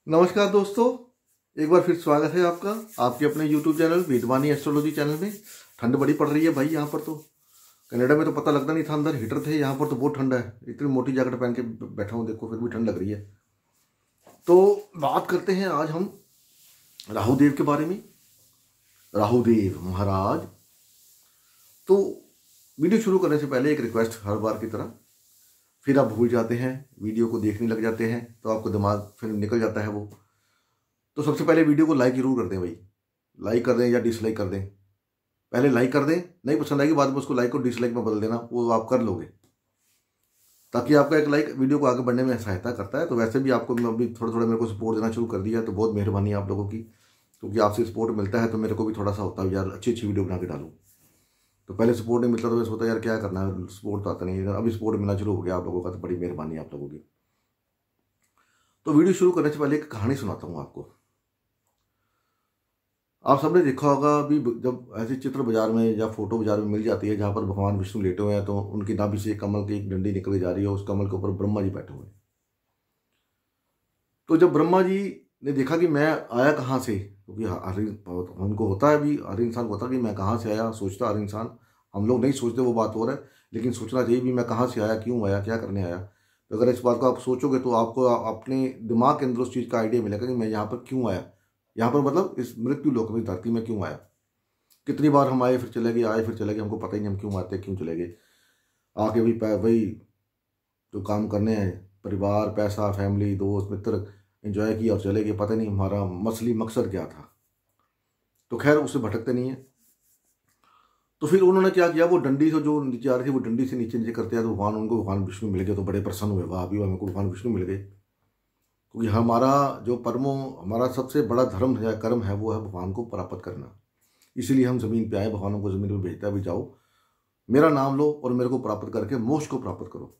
नमस्कार दोस्तों, एक बार फिर स्वागत है आपका आपके अपने YouTube चैनल वेदवानी एस्ट्रोलॉजी चैनल में। ठंड बड़ी पड़ रही है भाई। यहाँ पर तो कनाडा में तो पता लगता नहीं था, अंदर हीटर थे। यहाँ पर तो बहुत ठंड है, इतनी मोटी जैकेट पहन के बैठा हूँ, देखो फिर भी ठंड लग रही है। तो बात करते हैं आज हम राहुदेव के बारे में। राहुदेव महाराज। तो वीडियो शुरू करने से पहले एक रिक्वेस्ट, हर बार की तरह फिर आप भूल जाते हैं, वीडियो को देखने लग जाते हैं तो आपको दिमाग फिर निकल जाता है वो। तो सबसे पहले वीडियो को लाइक जरूर कर दें भाई। लाइक कर दें या डिसलाइक कर दें। पहले लाइक कर दें, नहीं पसंद आएगी बाद में उसको लाइक और डिसलाइक में बदल देना, वो आप कर लोगे, ताकि आपका एक लाइक वीडियो को आगे बढ़ने में सहायता करता है। तो वैसे भी आपको अभी थोड़ा थोड़ा मेरे को सपोर्ट देना शुरू कर दिया, तो बहुत मेहरबानी है आप लोगों की, क्योंकि आपसे सपोर्ट मिलता है तो मेरे को भी थोड़ा सा होता है यार अच्छी अच्छी वीडियो बना के डालूँ। तो पहले सपोर्ट नहीं मिलता तो मैं सोचता यार क्या करना है, सपोर्ट तो आता नहीं है। अभी सपोर्ट मिलना शुरू हो गया आप लोगों का, तो बड़ी मेहरबानी है आप लोगों की। तो वीडियो शुरू करने से पहले एक कहानी सुनाता हूँ आपको। आप सबने देखा होगा अभी जब ऐसी चित्र बाजार में या फोटो बाजार में मिल जाती है जहाँ पर भगवान विष्णु लेटे हुए हैं, तो उनकी नाभि से कमल की एक डंडी निकल जा रही है, उस कमल के ऊपर ब्रह्मा जी बैठे हुए हैं। तो जब ब्रह्मा जी ने देखा कि मैं आया कहाँ से, क्योंकि उनको होता है, अभी हर इंसान को होता है कि मैं कहाँ से आया, सोचता हर इंसान। हम लोग नहीं सोचते, वो बात हो रहा है, लेकिन सोचना चाहिए भी मैं कहाँ से आया, क्यों आया, क्या करने आया। तो अगर इस बात को आप सोचोगे तो आपको अपने दिमाग के अंदर उस चीज़ का आइडिया मिलेगा कि मैं यहाँ पर क्यों आया। यहाँ पर मतलब इस मृत्यु लोक में, धरती में क्यों आया। कितनी बार हम आए फिर चले गए, आए फिर चले गए, हमको पता ही नहीं हम क्यों आते क्यों चले गए। आके भी वही जो काम करने हैं, परिवार, पैसा, फैमिली, दोस्त मित्र, एंजॉय किया और चले गए, पता नहीं हमारा मसली मकसद क्या था। तो खैर उससे भटकते नहीं है। तो फिर उन्होंने क्या किया, वो डंडी से जो नीचे आ रही थी, वो डंडी से नीचे नीचे करते हैं, तो भगवान विष्णु मिल गए। तो बड़े प्रसन्न हुए, वाह अभी हमको भगवान विष्णु मिल गए, क्योंकि हमारा जो हमारा सबसे बड़ा धर्म है, कर्म है, वो है भगवान को प्राप्त करना। इसीलिए हम जमीन पे आए, भगवानों को जमीन पे भेजता भी, जाओ मेरा नाम लो और मेरे को प्राप्त करके मोक्ष को प्राप्त करो।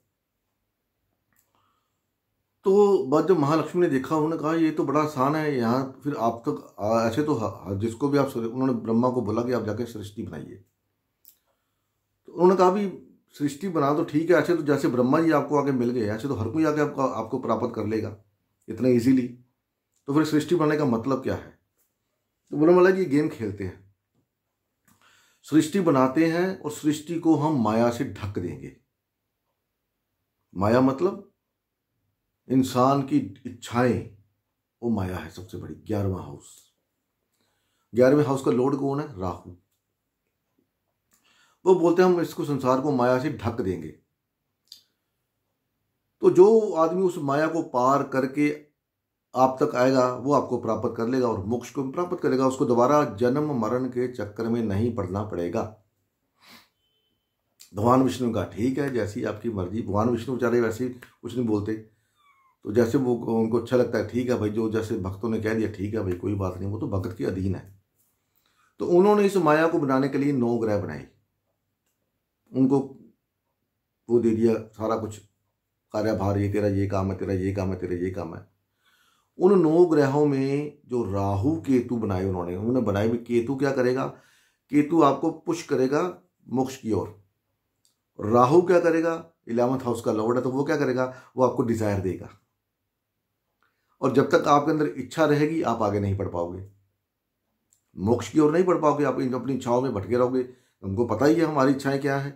तो बाद जब महालक्ष्मी ने देखा, उन्होंने कहा ये तो बड़ा आसान है यहाँ, फिर आप तक ऐसे तो जिसको भी आप, उन्होंने ब्रह्मा को बोला कि आप जाके सृष्टि बनाइए। तो उन्होंने कहा भी सृष्टि बना तो ठीक है, ऐसे तो जैसे ब्रह्मा जी आपको आगे मिल गए, ऐसे तो हर कोई आगे आपको प्राप्त कर लेगा इतना इजीली। तो फिर सृष्टि बनाने का मतलब क्या है। तो बोलने वाला कि गेम खेलते हैं, सृष्टि बनाते हैं और सृष्टि को हम माया से ढक देंगे। माया मतलब इंसान की इच्छाएं, वो माया है सबसे बड़ी। 11वां हाउस, 11वें हाउस का लॉर्ड कौन है, राहु। वो बोलते हैं हम इसको, संसार को माया से ढक देंगे। तो जो आदमी उस माया को पार करके आप तक आएगा, वो आपको प्राप्त कर लेगा और मोक्ष को प्राप्त करेगा। उसको दोबारा जन्म मरण के चक्कर में नहीं पड़ना पड़ेगा। भगवान विष्णु का ठीक है, जैसी आपकी मर्जी। भगवान विष्णु बेचारे वैसे कुछ नहीं बोलते, तो जैसे वो उनको अच्छा लगता है, ठीक है भाई, जो जैसे भक्तों ने कह दिया ठीक है भाई, कोई बात नहीं, वो तो भक्त के अधीन है। तो उन्होंने इस माया को बनाने के लिए 9 ग्रह बनाए, उनको वो दे दिया सारा कुछ, कार्यभार, ये तेरा ये काम है, तेरा ये काम है, तेरा ये काम है। उन 9 ग्रहों में जो राहु केतु बनाए उन्होंने बनाए भी। केतु क्या करेगा, केतु आपको पुश करेगा मोक्ष की ओर। राहु क्या करेगा, 11वां हाउस का लॉर्ड है, तो वो क्या करेगा, वो आपको डिजायर देगा। और जब तक आपके अंदर इच्छा रहेगी आप आगे नहीं बढ़ पाओगे, मोक्ष की ओर नहीं बढ़ पाओगे। आप अपनी इच्छाओं में भटके रहोगे। हमको पता ही है हमारी इच्छाएं क्या है,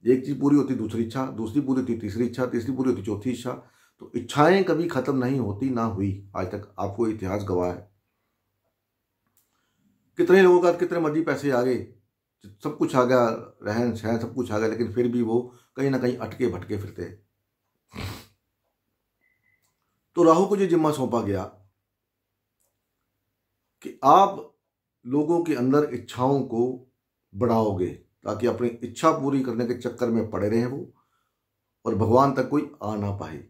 एक चीज पूरी होती दूसरी इच्छा, दूसरी पूरी होती तीसरी इच्छा, तीसरी पूरी होती चौथी इच्छा। तो इच्छाएं कभी खत्म नहीं होती, ना हुई आज तक, आपको इतिहास गवाह है। कितने लोगों का कितने मर्जी पैसे आ गए, सब कुछ आ गया, रहन सहन सब कुछ आ गया, लेकिन फिर भी वो कहीं ना कहीं अटके भटके फिरते। तो राहु को जो जिम्मा सौंपा गया कि आप लोगों के अंदर इच्छाओं को बढ़ाओगे, ताकि अपनी इच्छा पूरी करने के चक्कर में पड़े रहे वो, और भगवान तक कोई आ ना पाए।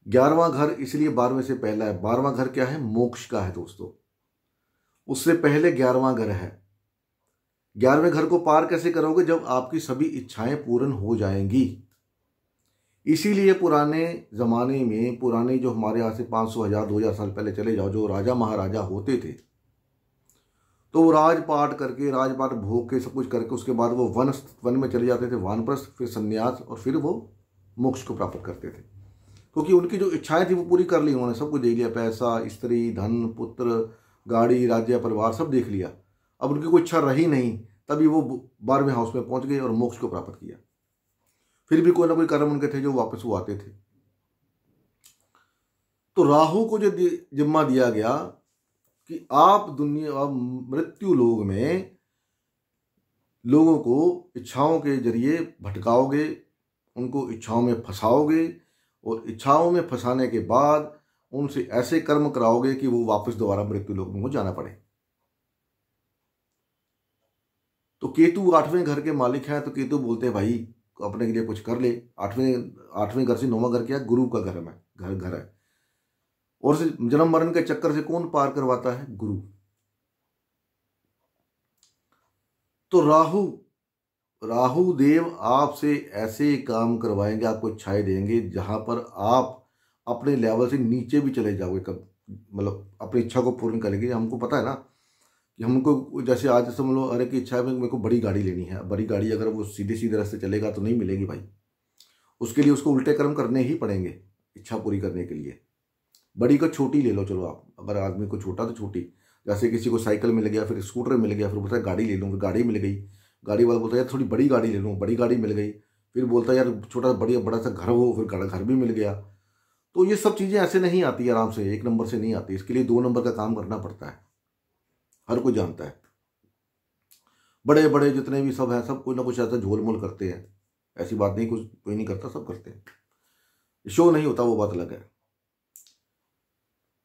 11वां घर इसलिए 12वें से पहला है। 12वां घर क्या है, मोक्ष का है दोस्तों, उससे पहले 11वां घर है। 11वें घर को पार कैसे करोगे, जब आपकी सभी इच्छाएं पूर्ण हो जाएंगी। इसीलिए पुराने जमाने में, पुराने जो हमारे यहाँ से 500, 1000, 2000 साल पहले चले जाओ, जो राजा महाराजा होते थे, तो वो राजपाट करके, राजपाट भोग के, सब कुछ करके, उसके बाद वो वन में चले जाते थे, वानप्रस्थ, फिर संन्यास, और फिर वो मोक्ष को प्राप्त करते थे। क्योंकि उनकी जो इच्छाएं थी वो पूरी कर ली उन्होंने, सब कुछ देख लिया, पैसा, स्त्री, धन, पुत्र, गाड़ी, राज्य, परिवार सब देख लिया। अब उनकी कोई इच्छा रही नहीं, तभी वो 12वें हाउस में पहुंच गए और मोक्ष को प्राप्त किया। फिर भी कोई ना कोई कर्म उनके थे जो वापस वो आते थे। तो राहु को जो जिम्मा दिया गया कि आप दुनिया मृत्यु लोग में लोगों को इच्छाओं के जरिए भटकाओगे, उनको इच्छाओं में फंसाओगे, और इच्छाओं में फंसाने के बाद उनसे ऐसे कर्म कराओगे कि वो वापस दोबारा मृत्यु लोक में जाना पड़े। तो केतु 8वें घर के मालिक हैं, तो केतु बोलते हैं भाई अपने के लिए कुछ कर ले। 8वें घर से 9वां घर क्या है? गुरु का घर है, घर है। और जन्म मरण के चक्कर से कौन पार करवाता है? गुरु। तो राहु देव आपसे ऐसे काम करवाएंगे, आपको इच्छाएं देंगे जहां पर आप अपने लेवल से नीचे भी चले जाओगे, कब मतलब अपनी इच्छा को पूर्ण करेंगे। हमको पता है ना कि हमको, जैसे आज समझ लो अरे की इच्छा है मेरे को बड़ी गाड़ी लेनी है, बड़ी गाड़ी अगर वो सीधे सीधे रास्ते चलेगा तो नहीं मिलेगी भाई, उसके लिए उसको उल्टे कर्म करने ही पड़ेंगे इच्छा पूरी करने के लिए। बड़ी को छोटी ले लो, चलो आप, अगर आदमी को छोटा तो छोटी, जैसे किसी को साइकिल मिल गया, फिर स्कूटर मिल गया, फिर बोलता है गाड़ी ले लूँ, फिर गाड़ी मिल गई, गाड़ी वाला बोलता है यार थोड़ी बड़ी गाड़ी ले लूँ, बड़ी गाड़ी मिल गई, फिर बोलता है यार छोटा बड़ा सा घर हो, फिर घर भी मिल गया। तो ये सब चीज़ें ऐसे नहीं आती आराम से, 1 नंबर से नहीं आती, इसके लिए 2 नंबर का काम करना पड़ता है, हर कोई जानता है। बड़े बड़े जितने भी सब हैं, सब कोई ना कुछ ऐसा झोल मोल करते हैं, ऐसी बात नहीं, कुछ कोई नहीं करता, सब करते हैं, शो नहीं होता, वो बात अलग है।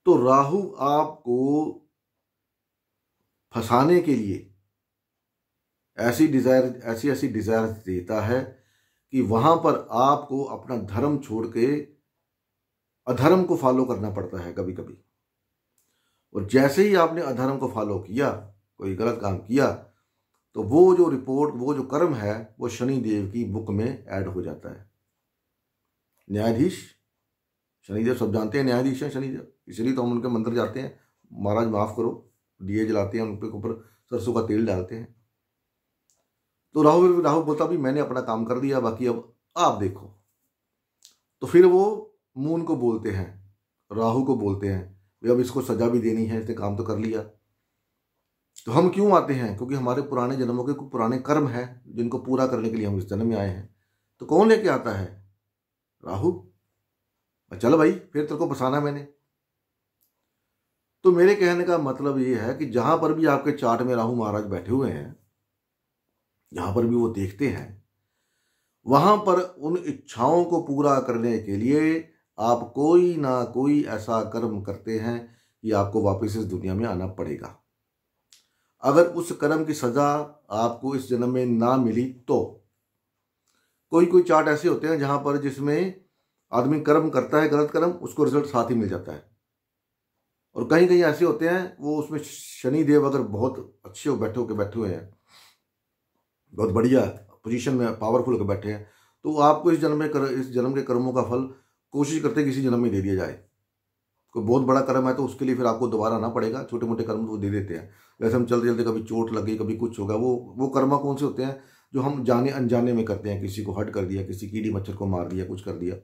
तो राहु आपको फंसाने के लिए ऐसी डिजायर देता है कि वहां पर आपको अपना धर्म छोड़ के अधर्म को फॉलो करना पड़ता है कभी कभी। और जैसे ही आपने अधर्म को फॉलो किया, कोई गलत काम किया, तो वो जो रिपोर्ट, वो जो कर्म है, वो शनि देव की बुक में ऐड हो जाता है। न्यायाधीश शनिदेव, सब जानते हैं न्यायाधीश है शनिदेव, इसलिए तो हम उनके मंदिर जाते हैं, महाराज माफ करो, दिए जलाते हैं, उनके ऊपर सरसों का तेल डालते हैं। तो राहु बोलता भी मैंने अपना काम कर दिया, बाकी अब आप देखो। तो फिर वो मून को बोलते हैं, राहु को बोलते हैं भाई अब इसको सजा भी देनी है, इसने काम तो कर लिया। तो हम क्यों आते हैं? क्योंकि हमारे पुराने जन्मों के कुछ पुराने कर्म हैं जिनको पूरा करने के लिए हम इस जन्म में आए हैं। तो कौन लेके आता है? राहु। चल भाई फिर तेरे को फंसाना मैंने। तो मेरे कहने का मतलब ये है कि जहां पर भी आपके चार्ट में राहु महाराज बैठे हुए हैं, जहां पर भी वो देखते हैं, वहां पर उन इच्छाओं को पूरा करने के लिए आप कोई ना कोई ऐसा कर्म करते हैं कि आपको वापस इस दुनिया में आना पड़ेगा। अगर उस कर्म की सजा आपको इस जन्म में ना मिली तो कोई चार्ट ऐसे होते हैं जहां पर जिसमें आदमी कर्म करता है गलत कर्म, उसको रिजल्ट साथ ही मिल जाता है। और कहीं कहीं ऐसे होते हैं वो उसमें शनि देव अगर बहुत अच्छे बैठे हुए हैं, बहुत बढ़िया पोजीशन में पावरफुल होकर बैठे हैं, तो आपको इस जन्म के कर्मों का फल कोशिश करते किसी जन्म में दे दिया जाए। कोई बहुत बड़ा कर्म है तो उसके लिए फिर आपको दोबारा आना पड़ेगा, छोटे मोटे कर्म वो दे देते हैं। जैसे हम चलते चलते कभी चोट लग गई, कभी कुछ होगा, वो कर्म कौन से होते हैं जो हम जाने अनजाने में करते हैं, किसी को हट कर दिया, किसी कीड़ी मच्छर को मार दिया, कुछ कर दिया,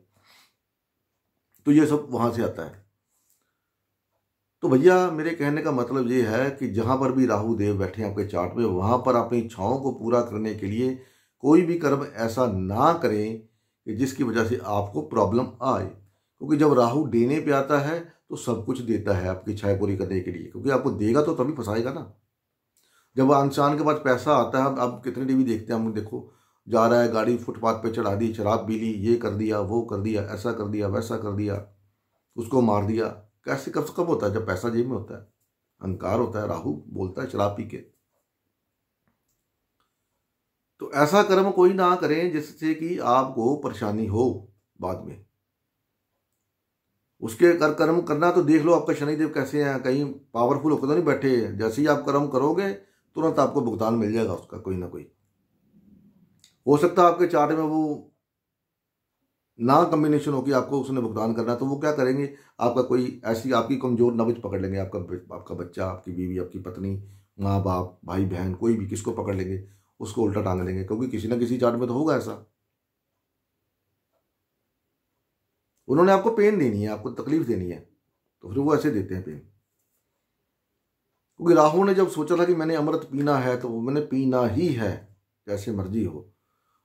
तो ये सब वहां से आता है। तो भैया मेरे कहने का मतलब ये है कि जहां पर भी राहु देव बैठे हैं आपके चार्ट में, वहां पर अपनी इच्छाओं को पूरा करने के लिए कोई भी कर्म ऐसा ना करें कि जिसकी वजह से आपको प्रॉब्लम आए। क्योंकि जब राहु देने पे आता है तो सब कुछ देता है आपकी इच्छाएं पूरी करने के लिए, क्योंकि आपको देगा तो तभी फंसाएगा ना। जब इंसान के पास पैसा आता है, अब कितने टीवी देखते हैं हम, देखो जा रहा है गाड़ी फुटपाथ पे चढ़ा दी, शराब पी ली, ये कर दिया, वो कर दिया, ऐसा कर दिया, वैसा कर दिया, उसको मार दिया। कैसे कब होता है? जब पैसा जेब में होता है, अहंकार होता है, राहु बोलता है शराब पी के। तो ऐसा कर्म कोई ना करें जिससे कि आपको परेशानी हो बाद में। उसके कर्म करना तो देख लो आपका शनिदेव कैसे हैं, कहीं पावरफुल होकर तो नहीं बैठे। जैसे ही आप कर्म करोगे तुरंत आपको भुगतान मिल जाएगा उसका, कोई ना कोई। हो सकता है आपके चार्ट में वो ना कॉम्बिनेशन हो कि आपको उसने भुगतान करना, तो वो क्या करेंगे, आपका कोई ऐसी आपकी कमजोर नब्ज पकड़ लेंगे, आपका बच्चा, आपकी बीवी, आपकी पत्नी, माँ बाप, भाई बहन, कोई भी किसको पकड़ लेंगे, उसको उल्टा टांग लेंगे, क्योंकि किसी ना किसी चार्ट में तो होगा ऐसा। उन्होंने आपको पेन देनी है, आपको तकलीफ देनी है, तो फिर वो ऐसे देते हैं पेन। क्योंकि राहु ने जब सोचा था कि मैंने अमृत पीना है तो मैंने पीना ही है, कैसे मर्जी हो।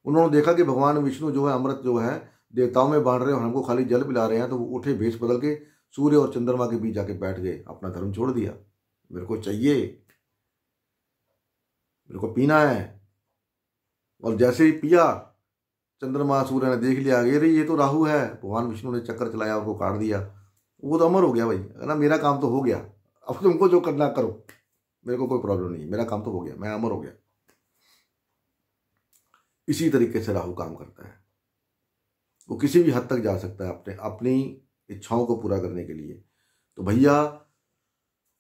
उन्होंने देखा कि भगवान विष्णु जो है अमृत जो है देवताओं में बांट रहे हैं और हमको खाली जल पिला रहे हैं, तो वो उठे, भेष बदल के सूर्य और चंद्रमा के बीच जाके बैठ गए, अपना धर्म छोड़ दिया। मेरे को चाहिए, मेरे को पीना है। और जैसे ही पिया, चंद्रमा सूर्य ने देख लिया, ये तो राहु है, भगवान विष्णु ने चक्कर चलाया, उसको काट दिया, वो तो अमर हो गया भाई, है ना। मेरा काम तो हो गया, अब तुमको जो करना करो, मेरे को कोई प्रॉब्लम नहीं, मेरा काम तो हो गया, मैं अमर हो गया। इसी तरीके से राहु काम करता है, वो किसी भी हद तक जा सकता है अपने अपनी इच्छाओं को पूरा करने के लिए। तो भैया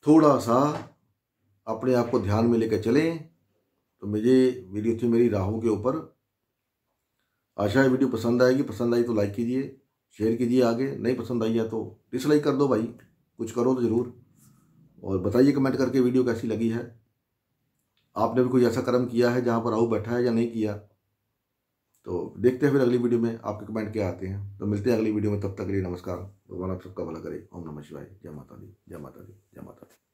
थोड़ा सा अपने आप को ध्यान में लेकर चलें। तो मुझे वीडियो थी मेरी राहु के ऊपर, आशा है वीडियो पसंद आएगी। पसंद आई तो लाइक कीजिए, शेयर कीजिए, आगे नहीं पसंद आई है तो डिसलाइक कर दो भाई, कुछ करो तो ज़रूर। और बताइए कमेंट करके वीडियो कैसी लगी है, आपने भी कोई ऐसा कर्म किया है जहाँ पर राहु बैठा है या नहीं किया। तो देखते हैं फिर अगली वीडियो में आपके कमेंट क्या आते हैं। तो मिलते हैं अगली वीडियो में, तब तक के लिए नमस्कार। भगवान आप सबका भला करे। ओम नमः शिवाय। जय माता दी, जय माता दी, जय माता दी।